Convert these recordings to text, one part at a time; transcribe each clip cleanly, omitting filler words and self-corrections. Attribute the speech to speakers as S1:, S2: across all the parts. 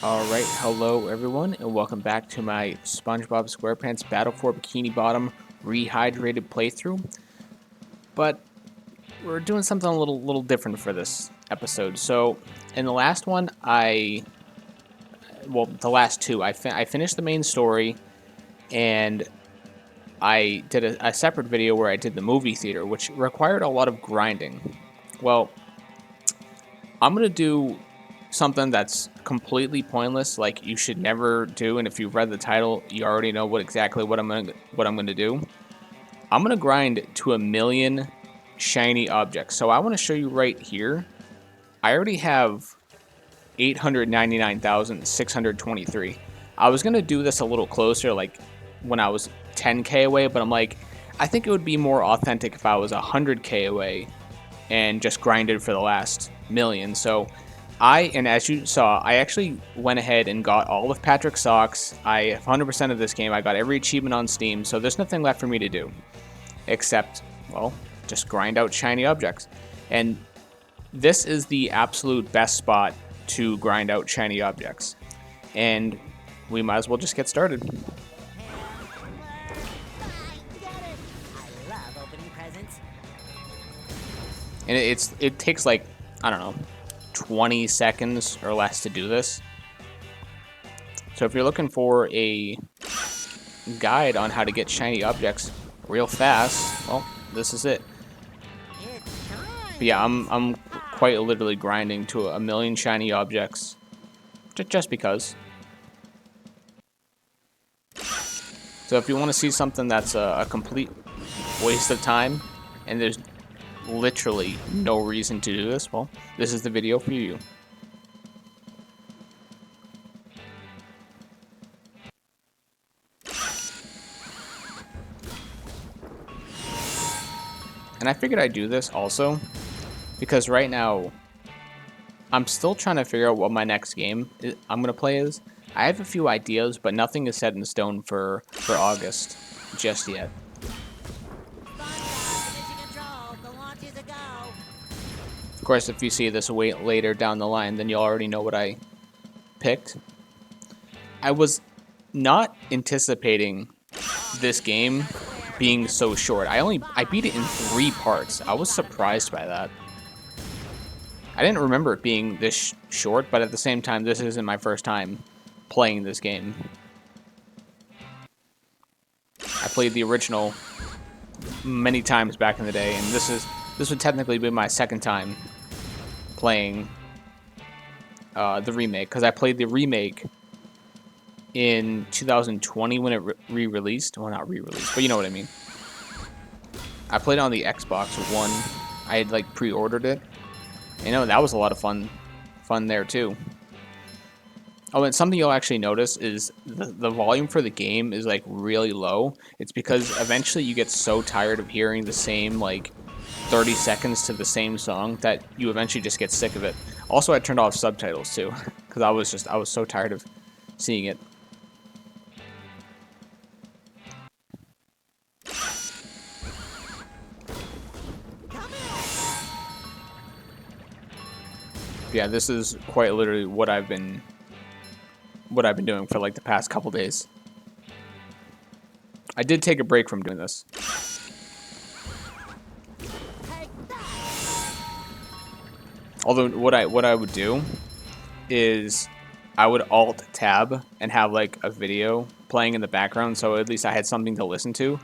S1: Alright, hello everyone, and welcome back to my SpongeBob SquarePants Battle for Bikini Bottom Rehydrated playthrough. But we're doing something a little different for this episode. So, in the last one, the last two, I finished the main story, and I did a separate video where I did the movie theater, which required a lot of grinding. Well, I'm going to do something that's completely pointless, like you should never do, and if you've read the title, you already know exactly what I'm gonna do. I'm gonna grind to 1,000,000 shiny objects. So I want to show you right here. I already have 899,623. I was gonna do this a little closer, like when I was 10k away, but I'm like, I think it would be more authentic if I was 100k away and just grinded for the last million. So and as you saw, I actually went ahead and got all of Patrick's socks. I have 100% of this game. I got every achievement on Steam, so there's nothing left for me to do except, well, just grind out shiny objects. And this is the absolute best spot to grind out shiny objects. And we might as well just get started. And it takes like, I don't know, 20 seconds or less to do this. So if you're looking for a guide on how to get shiny objects real fast, well, this is it. But yeah, I'm quite literally grinding to 1,000,000 shiny objects just because. So if you want to see something that's a complete waste of time and there's literally no reason to do this, well, this is the video for you. And I figured I'd do this also because right now I'm still trying to figure out what my next game I'm gonna play is. I have a few ideas, but nothing is set in stone for August just yet. Of course, if you see this later down the line, then you'll already know what I picked. I was not anticipating this game being so short. I beat it in 3 parts. I was surprised by that. I didn't remember it being this short, but at the same time, this isn't my first time playing this game. I played the original many times back in the day, and this would technically be my second time playing the remake, because I played the remake in 2020 when it re-released. Well, not re-released, but you know what I mean. I played it on the Xbox One. I had like pre-ordered it. You know, that was a lot of fun there too. Oh, and something you'll actually notice is the volume for the game is like really low. It's because eventually you get so tired of hearing the same like 30 seconds to the same song that you eventually just get sick of it. Also, I turned off subtitles too because I was so tired of seeing it. Yeah, this is quite literally what I've been doing for like the past couple days. I did take a break from doing this. Although what I would do is I would alt tab and have like a video playing in the background, so at least I had something to listen to.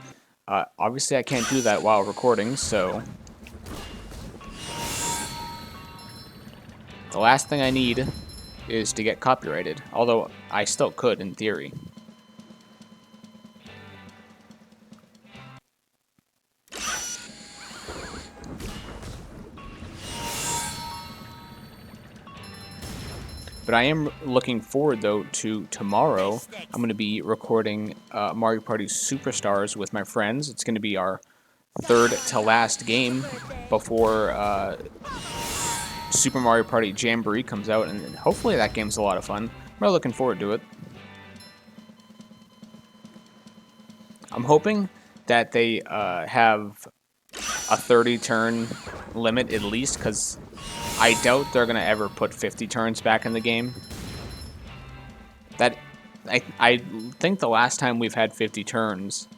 S1: Obviously I can't do that while recording, so the last thing I need is to get copyrighted, although I still could in theory. But I am looking forward, though, to tomorrow. I'm going to be recording Mario Party Superstars with my friends. It's going to be our third to last game before Super Mario Party Jamboree comes out, and hopefully that game's a lot of fun. I'm really looking forward to it. I'm hoping that they have a 30-turn limit at least, because I doubt they're going to ever put 50 turns back in the game. That I think the last time we've had 50 turns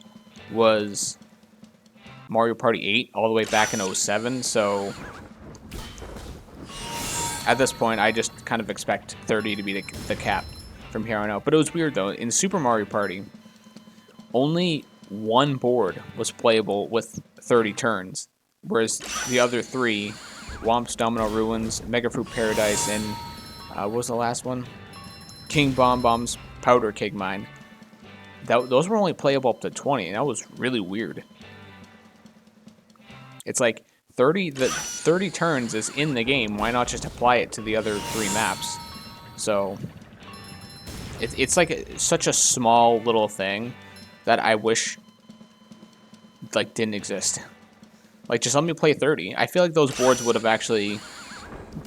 S1: was Mario Party 8 all the way back in 07, so at this point I just kind of expect 30 to be the cap from here on out. But it was weird though, in Super Mario Party, only one board was playable with 30 turns, whereas the other three, Womp's Domino Ruins, Mega Fruit Paradise, and what was the last one? King Bomb Bomb's Powder Keg Mine. Those were only playable up to 20, and that was really weird. It's like 30 turns is in the game. Why not just apply it to the other 3 maps? So it's like such a small little thing that I wish like didn't exist. Like, just let me play 30. I feel like those boards would have actually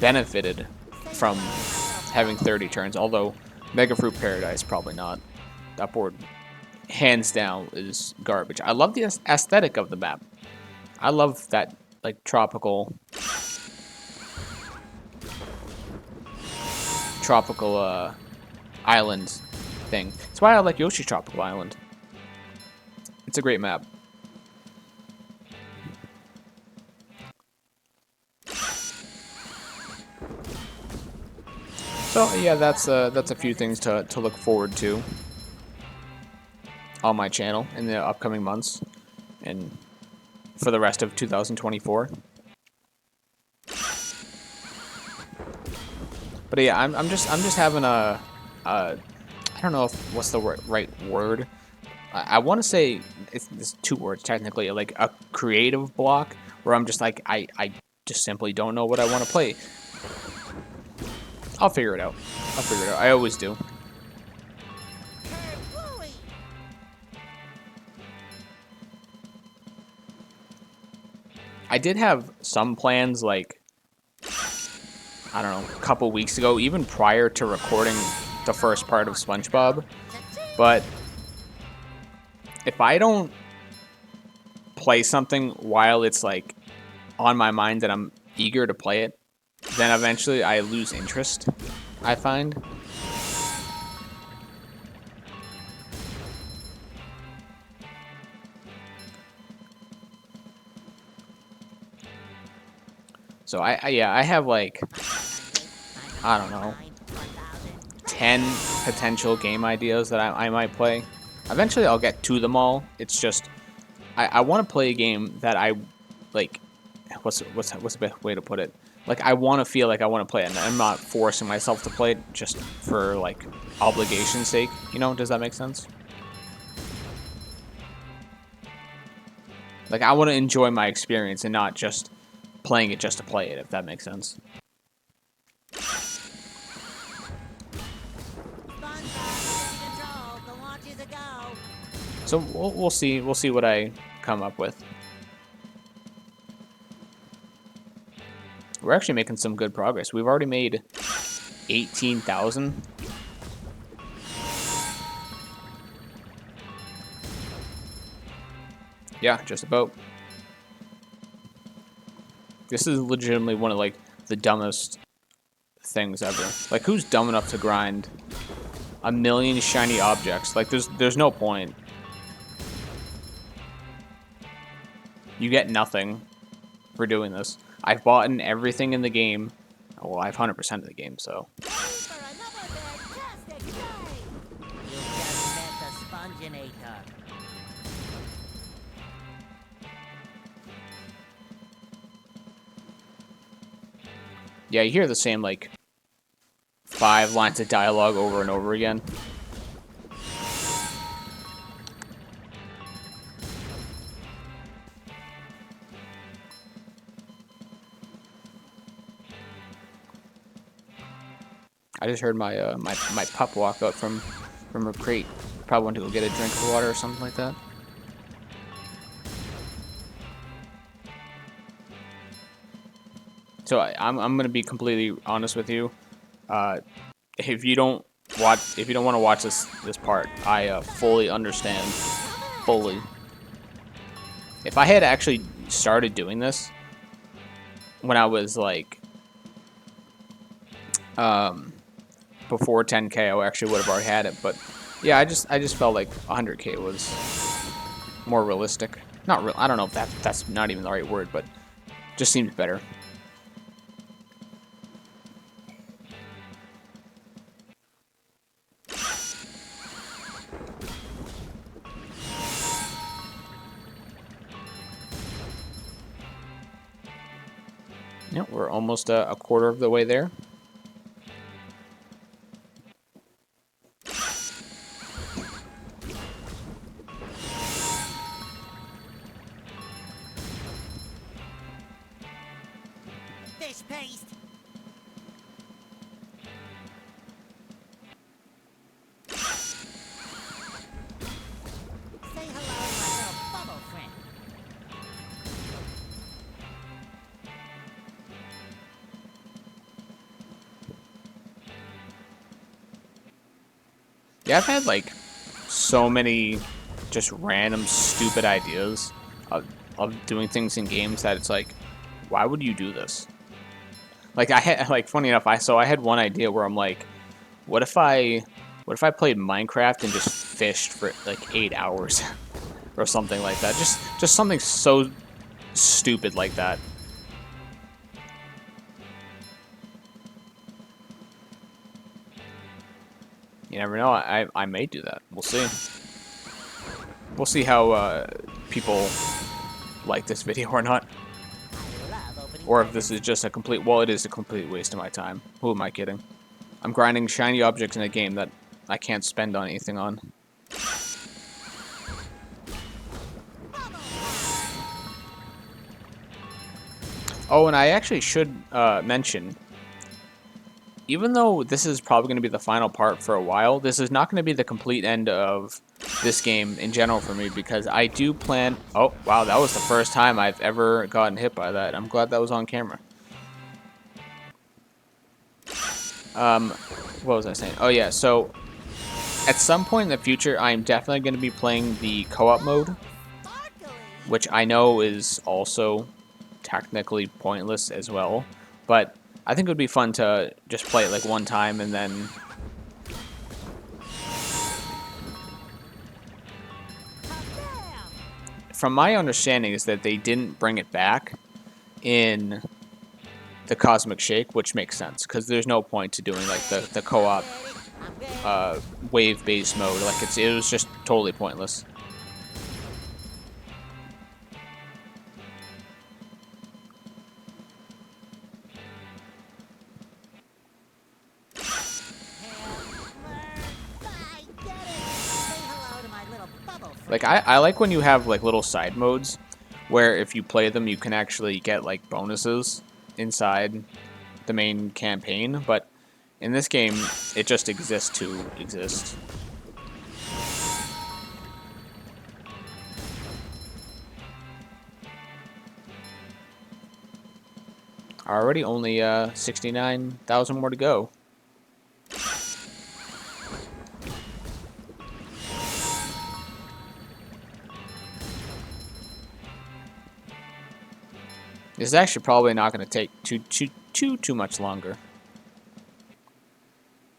S1: benefited from having 30 turns, although Mega Fruit Paradise, probably not. That board, hands down, is garbage. I love the aesthetic of the map. I love that, like, tropical island thing. That's why I like Yoshi's Tropical Island. It's a great map. So yeah, that's a few things to look forward to on my channel in the upcoming months and for the rest of 2024. But yeah, I'm just having a I don't know if what's the right word. I want to say it's 2 words technically, like a creative block where I'm just like I just simply don't know what I want to play. I'll figure it out. I always do. I did have some plans, like, I don't know, a couple weeks ago, even prior to recording the first part of SpongeBob. But if I don't play something while it's, like, on my mind and I'm eager to play it, then eventually I lose interest, I find. So I have like, I don't know, 10 potential game ideas that I might play. Eventually I'll get to them all. It's just I want to play a game that I like. What's the best way to put it? Like, I want to feel like I want to play it, and I'm not forcing myself to play it just for like obligation's sake. You know, does that make sense? Like, I want to enjoy my experience and not just playing it just to play it, if that makes sense. So we'll see what I come up with. We're actually making some good progress. We've already made 18,000. Yeah, just about. This is legitimately one of like the dumbest things ever. Like, who's dumb enough to grind a million shiny objects? Like, there's no point. You get nothing for doing this. I've bought in everything in the game. Well, I've 100% of the game, so. Yeah, you hear the same, like, 5 lines of dialogue over and over again. I just heard my my pup walk out from her crate. Probably went to go get a drink of water or something like that. So I'm gonna be completely honest with you. If you don't want to watch this part, I fully understand. Fully. If I had actually started doing this when I was like before 10K, I actually would have already had it. But yeah, I just felt like 100K was more realistic. Not real. I don't know if that's not even the right word, but just seems better. Yeah, we're almost a quarter of the way there.
S2: Fish paste. Say hello to my little bubble friend.
S1: Yeah, I've had like so many just random stupid ideas of doing things in games that it's like, why would you do this? Like I had like funny enough, I had one idea where I'm like, what if I played Minecraft and just fished for like 8 hours or something like that? Just something so stupid like that. You never know. I may do that. We'll see. We'll see how people like this video or not.
S2: I love opening
S1: Or if this
S2: presents.
S1: is just a complete... Well, it is a complete waste of my time. Who am I kidding? I'm grinding shiny objects in a game that I can't spend on anything on. Oh, and I actually should mention, even though this is probably going to be the final part for a while, this is not going to be the complete end of this game in general for me, because I do plan... Oh, wow, that was the first time I've ever gotten hit by that. I'm glad that was on camera. What was I saying? Oh, yeah, so at some point in the future, I'm definitely going to be playing the co-op mode,
S2: Sparkly.
S1: which I know is also technically pointless as well, but I think it would be fun to just play it like one time and then...
S2: Kabam!
S1: From my understanding is that they didn't bring it back in the Cosmic Shake, which makes sense, because there's no point to doing like the co-op
S2: I'm ready.
S1: wave-based mode. Like it was just totally pointless.
S2: I did it. Say hello to my little bubble friend.
S1: Like I like when you have like little side modes where if you play them you can actually get like bonuses inside the main campaign, but in this game it just exists to exist. Already only 69,000 more to go. This is actually probably not going to take too much longer.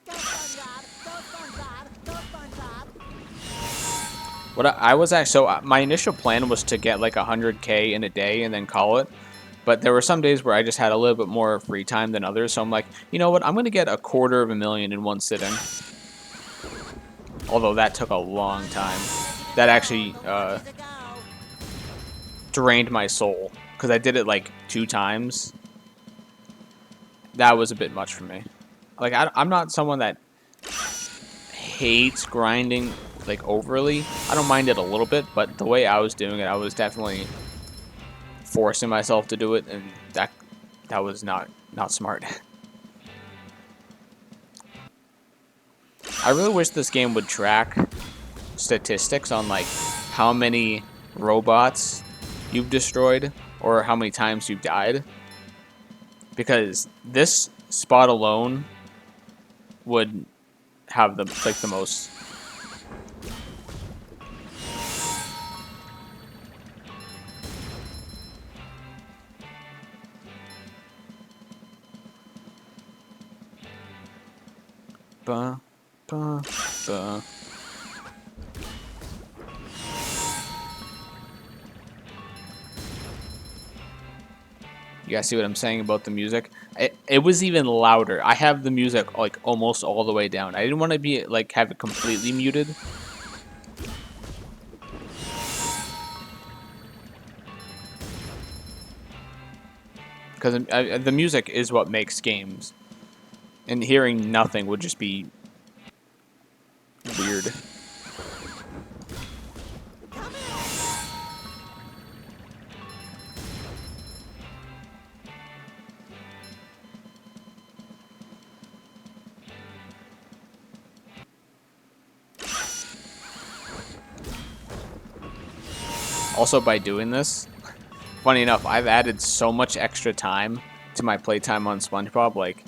S2: Go SpongeBob. Go SpongeBob. Go SpongeBob.
S1: What I was actually, so my initial plan was to get like 100K in a day and then call it. But there were some days where I just had a little bit more free time than others, so I'm like, you know what, I'm going to get 250,000 in one sitting. Although that took a long time. That actually drained my soul, because I did it like 2 times. That was a bit much for me. Like, I'm not someone that hates grinding like overly. I don't mind it a little bit, but the way I was doing it, I was definitely forcing myself to do it, and that was not smart. I really wish this game would track statistics on like how many robots you've destroyed or how many times you've died, because this spot alone would have the most. Ba, ba, ba. You guys see what I'm saying about the music? It was even louder. I have the music like almost all the way down. I didn't want to be like have it completely muted. Because the music is what makes games. And hearing nothing would just be weird. Also, by doing this, funny enough, I've added so much extra time to my playtime on SpongeBob. Like,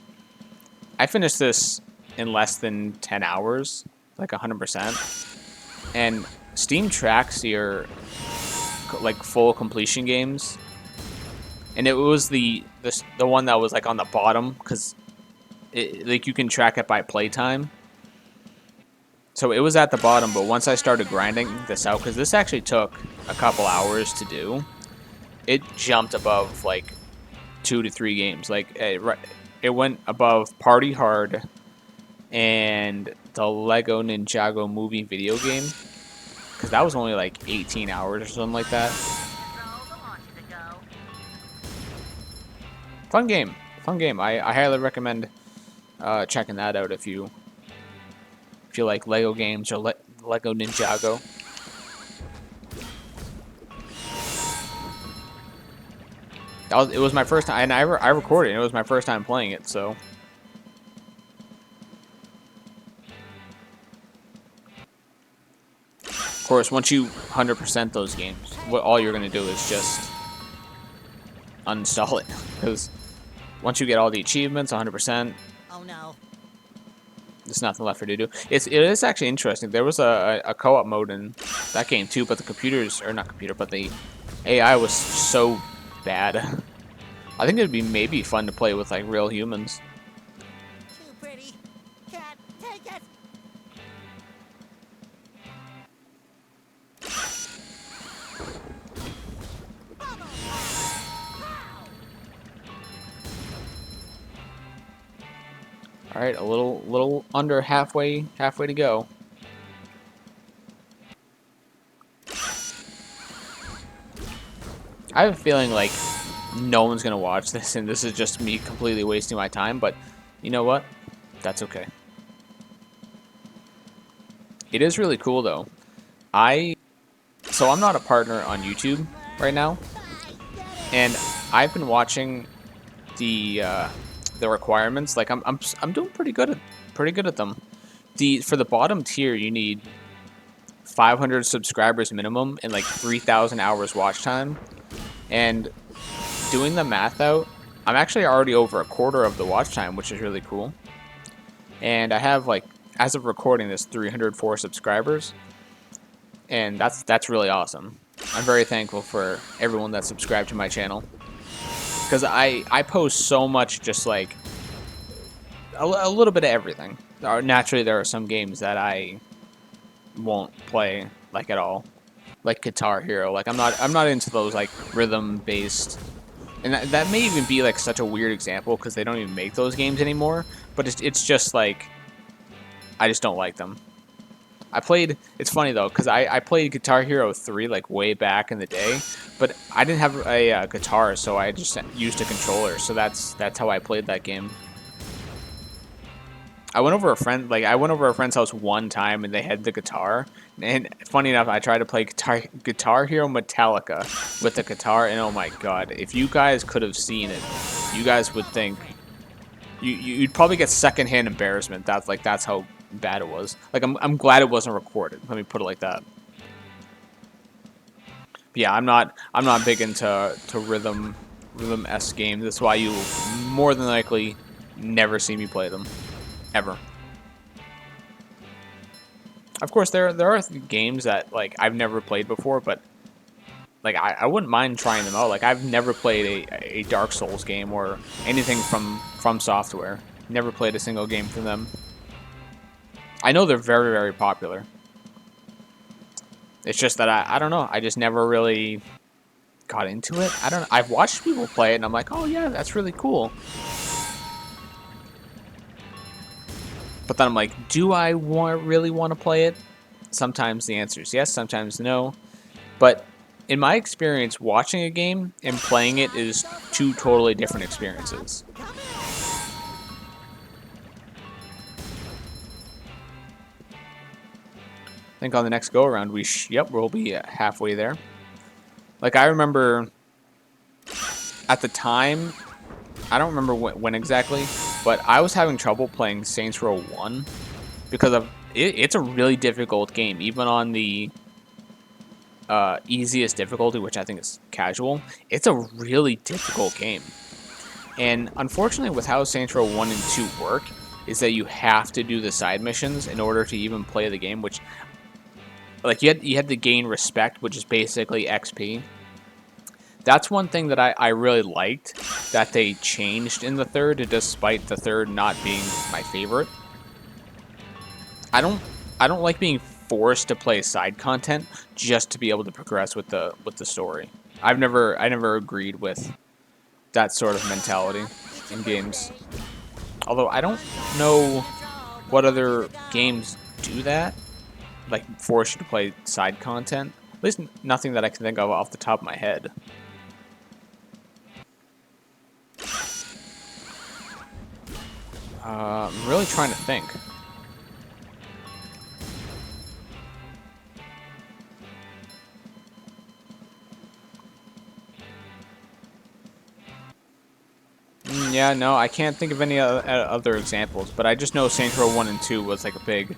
S1: I finished this in less than 10 hours, like 100%. And Steam tracks your like full completion games, and it was the one that was like on the bottom because like you can track it by playtime. So it was at the bottom, but once I started grinding this out, because this actually took a couple hours to do, it jumped above like 2 to 3 games. Like it went above Party Hard and the Lego Ninjago movie video game, because that was only like 18 hours or something like that. Fun game, fun game. I highly recommend checking that out if you like Lego games or Lego Ninjago. It was my first time, and I recorded it. It was my first time playing it, so. Of course, once you 100% those games, all you're going to do is just uninstall it. Because once you get all the achievements 100%,
S2: Oh no.
S1: there's nothing left for you to do. It is actually interesting. There was a co-op mode in that game too, but the computers, or not computer, but the AI was so bad. I think it'd be maybe fun to play with like real humans.
S2: Too pretty. Can't take it.
S1: All right, a little under halfway to go. I have a feeling like no one's gonna watch this, and this is just me completely wasting my time. But you know what? That's okay. It is really cool though. So I'm not a partner on YouTube right now, and I've been watching the requirements. Like I'm doing pretty good at them. For the bottom tier, you need 500 subscribers minimum and like 3,000 hours watch time. And doing the math out, I'm actually already over a quarter of the watch time, which is really cool. And I have like, as of recording this, 304 subscribers, and that's really awesome. I'm very thankful for everyone that's subscribed to my channel, because I post so much, just like a little bit of everything. Naturally, there are some games that I won't play like at all, like Guitar Hero. Like I'm not into those like rhythm based, and that may even be like such a weird example because they don't even make those games anymore. But it's just like I just don't like them. It's funny though, because I played Guitar Hero 3 like way back in the day, but I didn't have a guitar, so I just used a controller. So that's how I played that game. I went over a friend's house one time, and they had the guitar. And funny enough, I tried to play Guitar Hero Metallica with the guitar, and oh my god, if you guys could have seen it, you guys would think you'd probably get secondhand embarrassment. That's how bad it was. Like I'm glad it wasn't recorded. Let me put it like that. But yeah, I'm not big into rhythm-esque games. That's why you more than likely never see me play them. Ever. Of course, there are games that like I've never played before, but like I wouldn't mind trying them out. Like I've never played a Dark Souls game or anything from Software. Never played a single game from them. I know they're very, very popular. It's just that I don't know. I just never really got into it. I don't know. I've watched people play it, and I'm like, oh yeah, that's really cool. But then I'm like, do I really want to play it? Sometimes the answer is yes, sometimes no. But in my experience, watching a game and playing it is two totally different experiences. I think on the next go around, we'll be halfway there. Like I remember at the time, I don't remember when exactly, but I was having trouble playing Saints Row 1 because of it's a really difficult game, even on the easiest difficulty, which I think is casual. It's a really difficult game. And unfortunately, with how Saints Row 1 and 2 work, is that you have to do the side missions in order to even play the game, which, like, you had to gain respect, which is basically XP. That's one thing that I really liked that they changed in the third, despite the third not being my favorite. I don't like being forced to play side content just to be able to progress with the story. I never agreed with that sort of mentality in games. Although I don't know what other games do that, like force you to play side content. At least nothing that I can think of off the top of my head. I'm really trying to think. Yeah, no, I can't think of any other examples, but I just know Saints Row 1 and 2 was like a big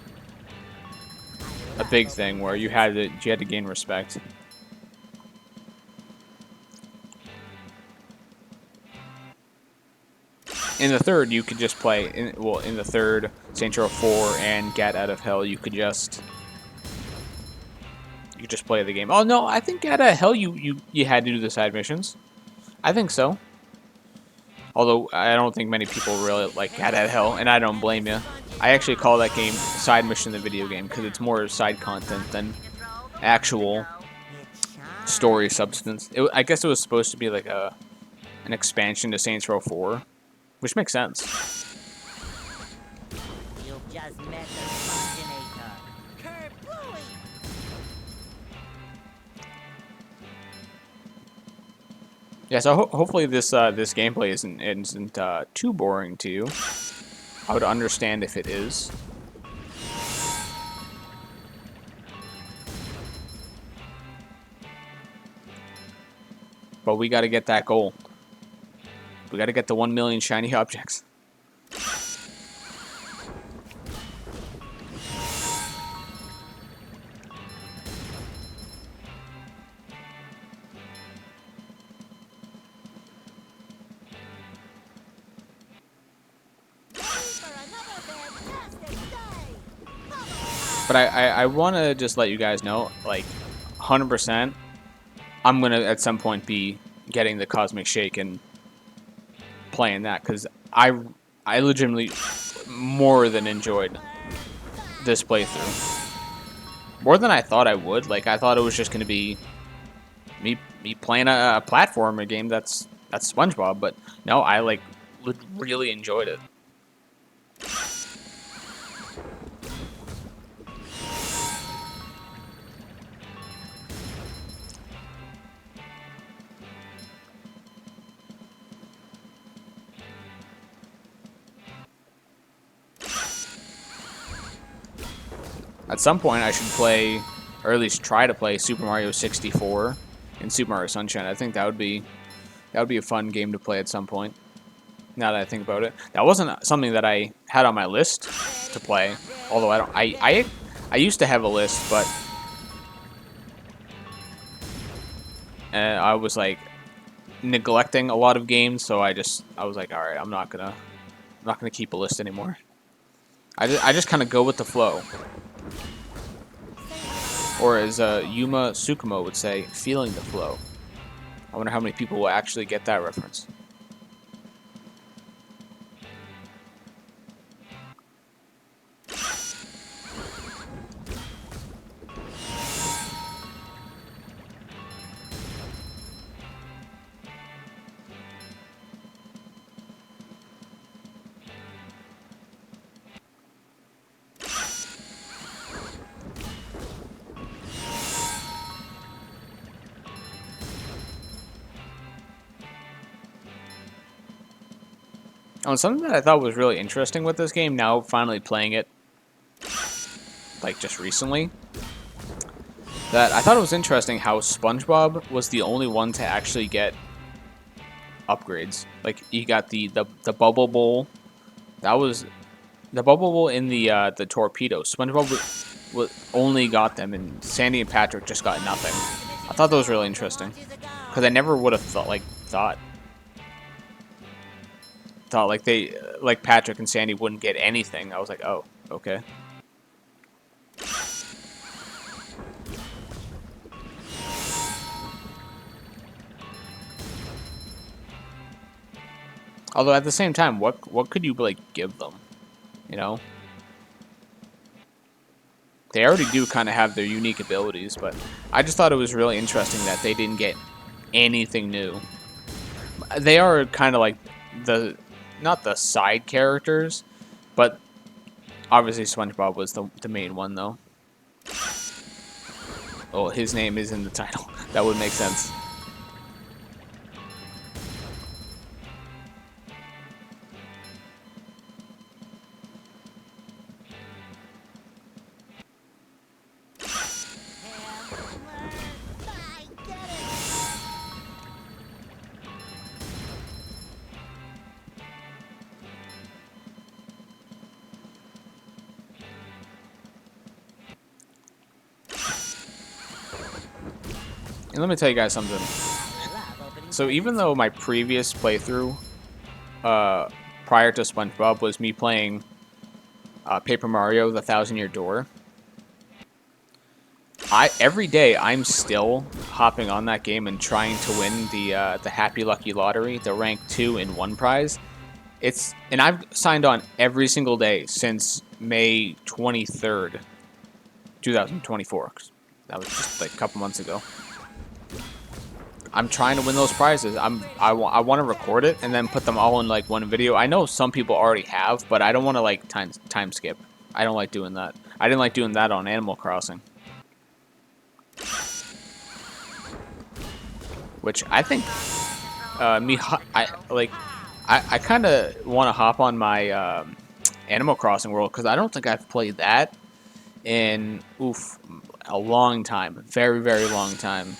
S1: thing where you had to gain respect. In the third, you could just play in the third Saints Row 4 and Get Out of Hell, you could just play the game. Oh no, I think Get Out of Hell you had to do the side missions. I think so. Although I don't think many people really like Get Out of Hell, and I don't blame you. I actually call that game side mission in the video game because it's more side content than actual story substance. I guess it was supposed to be like an expansion to Saints Row 4, which makes sense.
S2: You've just met the Sponginator. Kerplooey!
S1: Yeah, so hopefully this this gameplay isn't too boring to you. I would understand if it is. But we got to get that goal. We got to get the 1 million shiny objects. But I want to just let you guys know, like, 100%, I'm going to at some point be getting the Cosmic Shake and playing that, because I legitimately more than enjoyed this playthrough. More than I thought I would. Like, I thought it was just going to be me playing a platformer game that's SpongeBob, but no, I, like, really enjoyed it. At some point, I should play, or at least try to play, Super Mario 64 and Super Mario Sunshine. I think that would be a fun game to play at some point. Now that I think about it, that wasn't something that I had on my list to play. Although I don't, I used to have a list, but I was like neglecting a lot of games, so I was like, all right, I'm not gonna keep a list anymore. I just kind of go with the flow. Or as Yuma Tsukumo would say, feeling the flow. I wonder how many people will actually get that reference. Something that I thought was really interesting with this game, now finally playing it, like just recently, that I thought it was interesting how SpongeBob was the only one to actually get upgrades. Like you got the bubble bowl. That was the bubble bowl in the torpedo. SpongeBob only got them, and Sandy and Patrick just got nothing. I thought that was really interesting because I never would have thought like like Patrick and Sandy wouldn't get anything. I was like, oh, okay. Although at the same time, what could you like give them? You know, they already do kind of have their unique abilities, but I just thought it was really interesting that they didn't get anything new. They are kind of like not the side characters, but obviously SpongeBob was the main one though. Oh, his name is in the title. That would make sense. And let me tell you guys something. So even though my previous playthrough, prior to SpongeBob, was me playing Paper Mario: The Thousand-Year Door, every day I'm still hopping on that game and trying to win the Happy Lucky Lottery, the rank 2 in 1 prize. And I've signed on every single day since May 23rd, 2024. That was just like a couple months ago. I'm trying to win those prizes. I want to record it and then put them all in like one video. I know some people already have, but I don't want to like time skip. I don't like doing that. I didn't like doing that on Animal Crossing. Which I think I kind of want to hop on my Animal Crossing world because I don't think I've played that in a long time, very long time.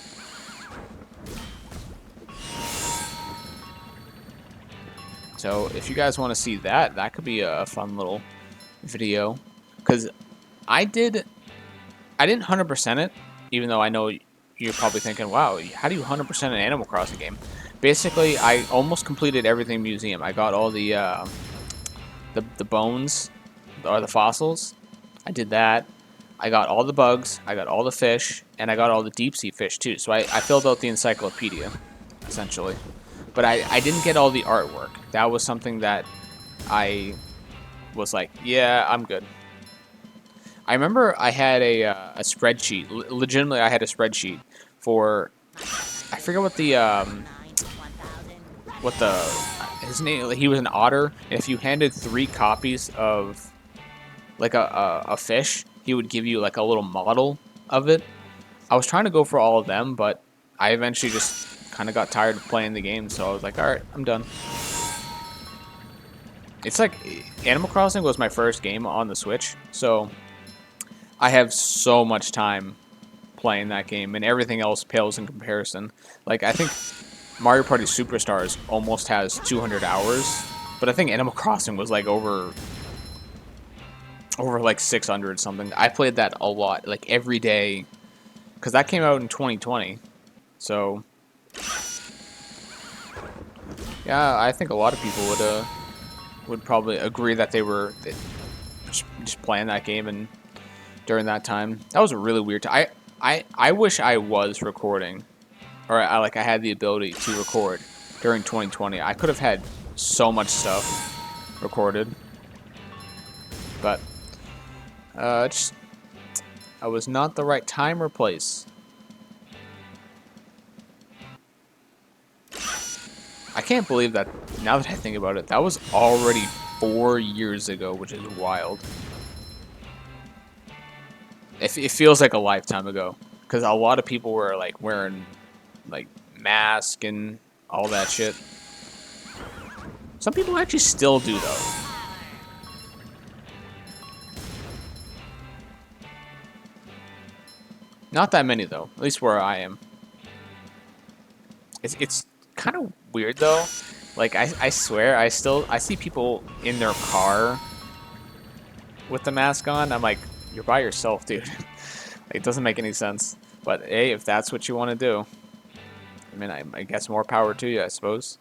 S1: So if you guys want to see that, that could be a fun little video. Because I didn't 100% it, even though I know you're probably thinking, wow, how do you 100% an Animal Crossing game? Basically, I almost completed everything museum. I got all the bones, or the fossils. I did that. I got all the bugs. I got all the fish. And I got all the deep sea fish, too. So I filled out the encyclopedia, essentially. But I didn't get all the artwork. That was something that I was like, yeah, I'm good. I remember I had a spreadsheet. Legitimately, I had a spreadsheet for, I forget his name. He was an otter. And if you handed 3 copies of like a fish, he would give you like a little model of it. I was trying to go for all of them, but I eventually just kind of got tired of playing the game, so I was like, alright, I'm done. It's like, Animal Crossing was my first game on the Switch, so I have so much time playing that game, and everything else pales in comparison. Like, I think Mario Party Superstars almost has 200 hours, but I think Animal Crossing was like over like 600 something. I played that a lot, like every day, because that came out in 2020, so yeah, I think a lot of people would probably agree that they were just playing that game and during that time. That was a really weird time. I wish I was recording, or I had the ability to record during 2020. I could have had so much stuff recorded, but just I was not the right time or place. I can't believe that, now that I think about it, that was already 4 years ago, which is wild. It feels like a lifetime ago, because a lot of people were like wearing like masks and all that shit. Some people actually still do, though. Not that many, though. At least where I am. It's kind of weird, though. Like, I swear, I see people in their car with the mask on. I'm like, you're by yourself, dude. It doesn't make any sense. But, hey, if that's what you want to do, I mean, I guess more power to you, I suppose.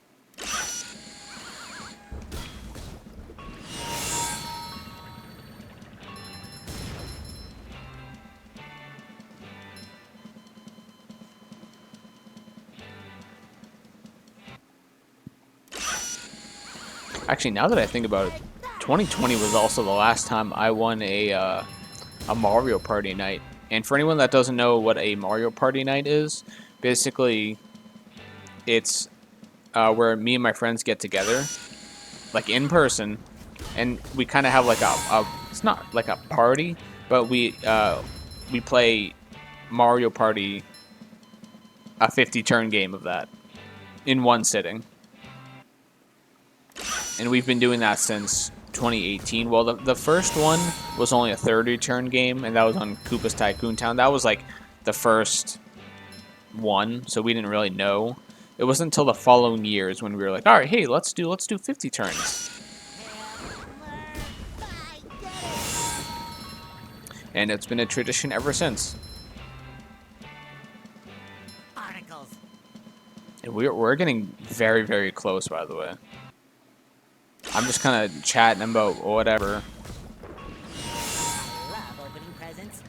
S1: Actually, now that I think about it, 2020 was also the last time I won a Mario Party night. And for anyone that doesn't know what a Mario Party night is, basically, it's where me and my friends get together, like in person, and we kind of have like it's not like a party, but we play Mario Party, a 50-turn game of that in one sitting. And we've been doing that since 2018. Well, the first one was only a 30-turn game, and that was on Koopa's Tycoon Town. That was like the first one, so we didn't really know. It wasn't until the following years when we were like, all right, hey, let's do 50 turns. And it's been a tradition ever since.
S2: Articles.
S1: And we're getting very, very close, by the way. I'm just kind of chatting about whatever.
S2: I love opening presents.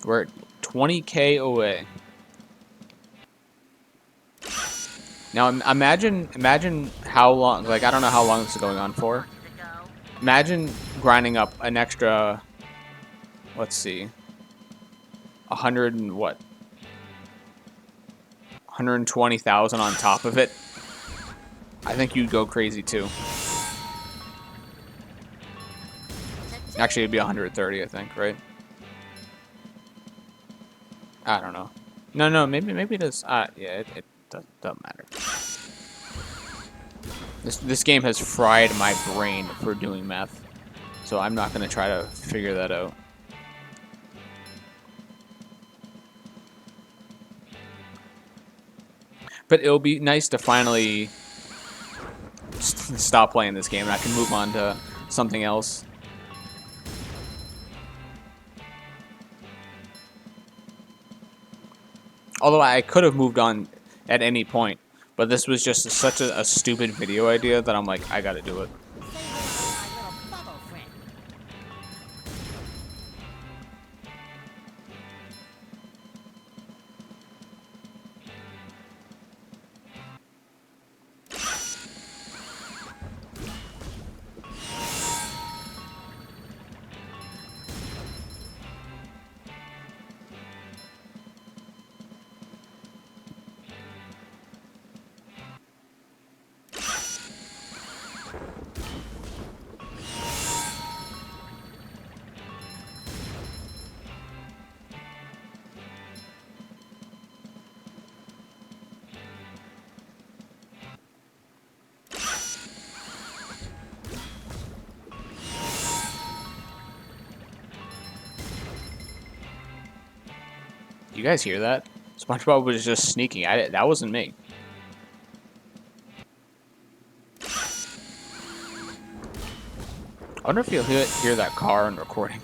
S1: We're at 20K away. Now imagine how long. Like, I don't know how long this is going on for. Imagine grinding up an extra. Let's see. 100 and what? 120,000 on top of it. I think you'd go crazy too. Actually, it'd be 130, I think, right? I don't know. No, maybe it is. Yeah, it doesn't matter. This game has fried my brain for doing math, so I'm not gonna try to figure that out. But it'll be nice to finally stop playing this game and I can move on to something else. Although I could have moved on at any point, but this was just such a stupid video idea that I'm like, I gotta do it.
S2: Say hello to my little bubble friend.
S1: You guys hear that? SpongeBob was just sneaking. That wasn't me. I wonder if you'll hear that car in recording.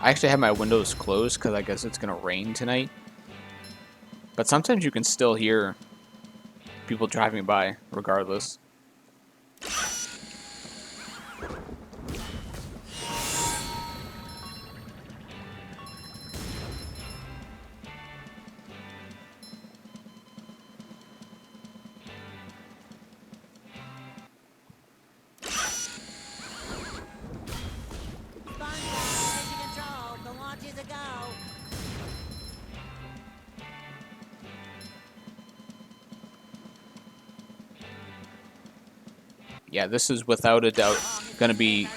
S1: I actually have my windows closed because I guess it's gonna rain tonight. But sometimes you can still hear people driving by, regardless.
S2: SpongeBob, mission control. The launch is a go.
S1: Yeah, this is without a doubt gonna be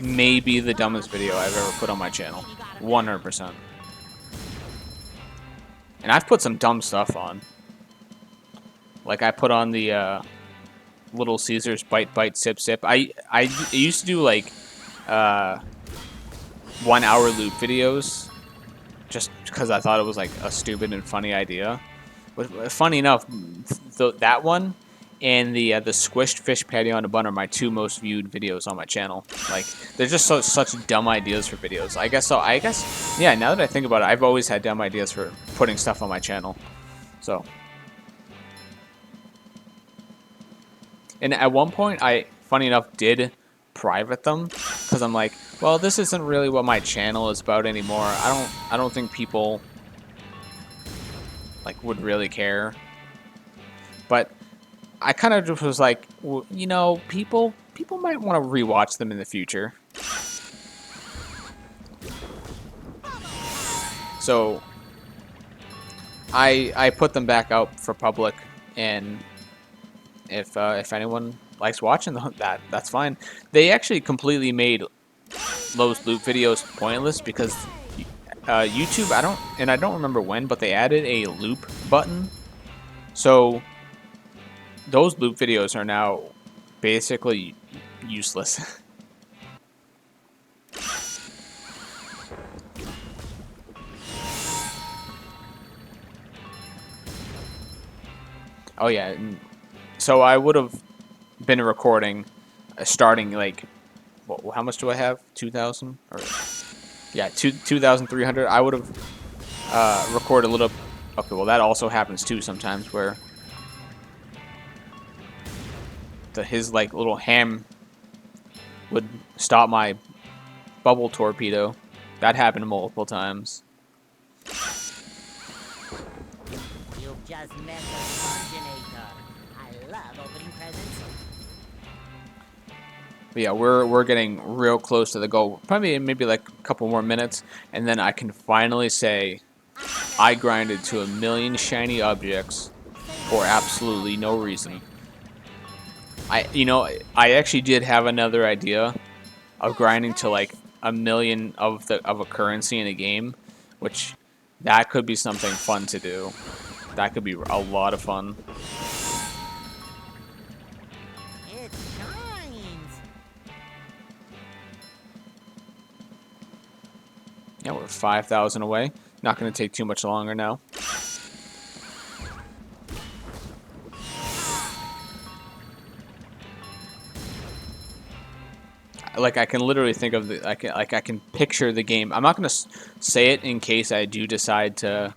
S1: maybe the dumbest video I've ever put on my channel. 100%. And I've put some dumb stuff on. Like I put on the Little Caesars Bite Bite Sip Sip. I used to do like 1 hour loop videos just because I thought it was like a stupid and funny idea. But funny enough, that one and the squished fish patty on a bun are my two most viewed videos on my channel. Like they're just such dumb ideas for videos. I guess yeah. Now that I think about it, I've always had dumb ideas for putting stuff on my channel. So, and at one point, funny enough, did private them because I'm like, well, this isn't really what my channel is about anymore. I don't think people like would really care. But I kind of just was like, well, you know, people might want to rewatch them in the future. So I put them back out for public, and if anyone likes watching that's fine. They actually completely made those loop videos pointless because YouTube, I don't remember when, but they added a loop button. So those loop videos are now basically useless. Oh yeah, so I would have been recording, starting like, how much do I have? 2,000 or yeah, 2,300. I would have recorded a little. Okay, well that also happens too sometimes where his like little ham would stop my bubble torpedo. That happened multiple times.
S2: You've just met the Spongeinator. I love opening presents.
S1: But yeah, we're getting real close to the goal. Probably maybe like a couple more minutes, and then I can finally say I grinded to 1,000,000 shiny objects for absolutely no reason. I actually did have another idea of grinding to like 1,000,000 of a currency in a game, which that could be something fun to do. That could be a lot of fun.
S2: It shines.
S1: Yeah, we're 5,000 away. Not going to take too much longer now. Like I can literally think of I can picture the game. I'm not going to say it in case I do decide to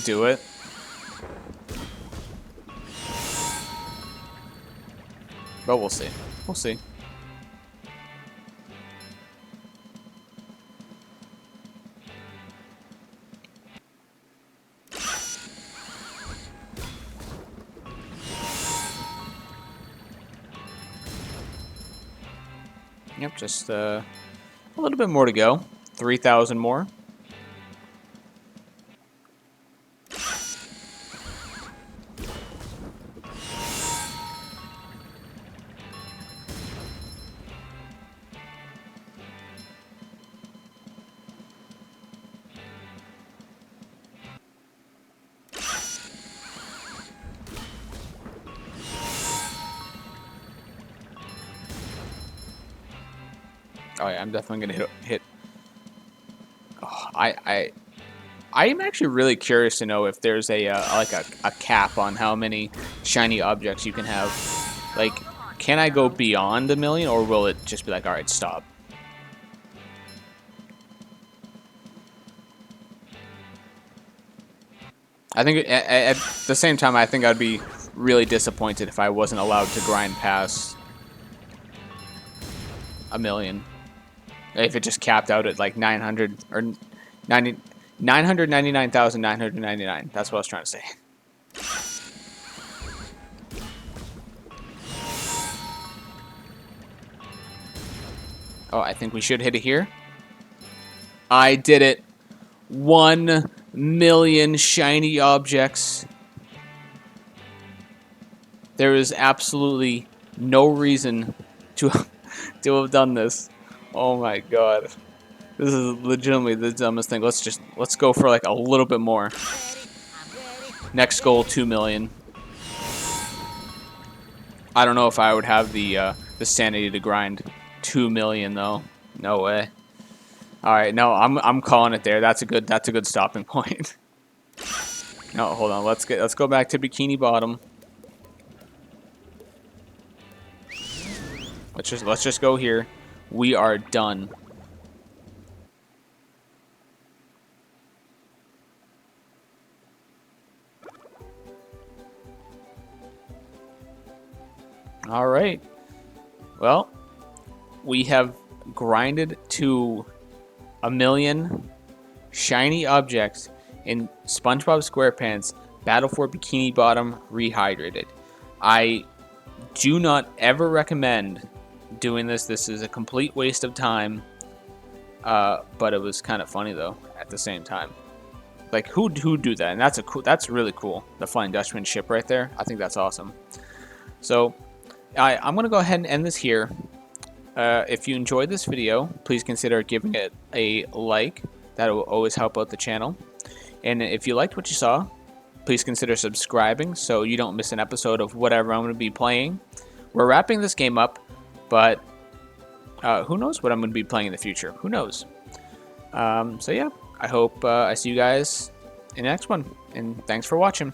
S1: do it. But we'll see. We'll see. Yep, just a little bit more to go. 3,000 more. Oh yeah, I'm definitely gonna hit. Oh, I am actually really curious to know if there's like a cap on how many shiny objects you can have. Like, can I go beyond 1,000,000, or will it just be like, all right, stop? I think at the same time, I think I'd be really disappointed if I wasn't allowed to grind past 1,000,000. If it just capped out at like 900 or 999,999. That's what I was trying to say. Oh, I think we should hit it here. I did it. 1,000,000 shiny objects. There is absolutely no reason to to have done this. Oh my god. This is legitimately the dumbest thing. Let's go for like a little bit more. Next goal, 2 million. I don't know if I would have the sanity to grind 2 million though. No way. All right, no, I'm calling it there. That's a good stopping point. No, hold on. Let's go back to Bikini Bottom. Let's just go here. We are done. All right. Well, we have grinded to 1 million shiny objects in SpongeBob SquarePants Battle for Bikini Bottom Rehydrated. I do not ever recommend doing this. This is a complete waste of time. But it was kind of funny though at the same time. Like who do that? And that's really cool. The Flying Dutchman ship right there. I think that's awesome. So I'm gonna go ahead and end this here. If you enjoyed this video, please consider giving it a like. That will always help out the channel. And if you liked what you saw, please consider subscribing so you don't miss an episode of whatever I'm going to be playing. We're wrapping this game up, but who knows what I'm going to be playing in the future? Who knows? So yeah, I hope I see you guys in the next one. And thanks for watching.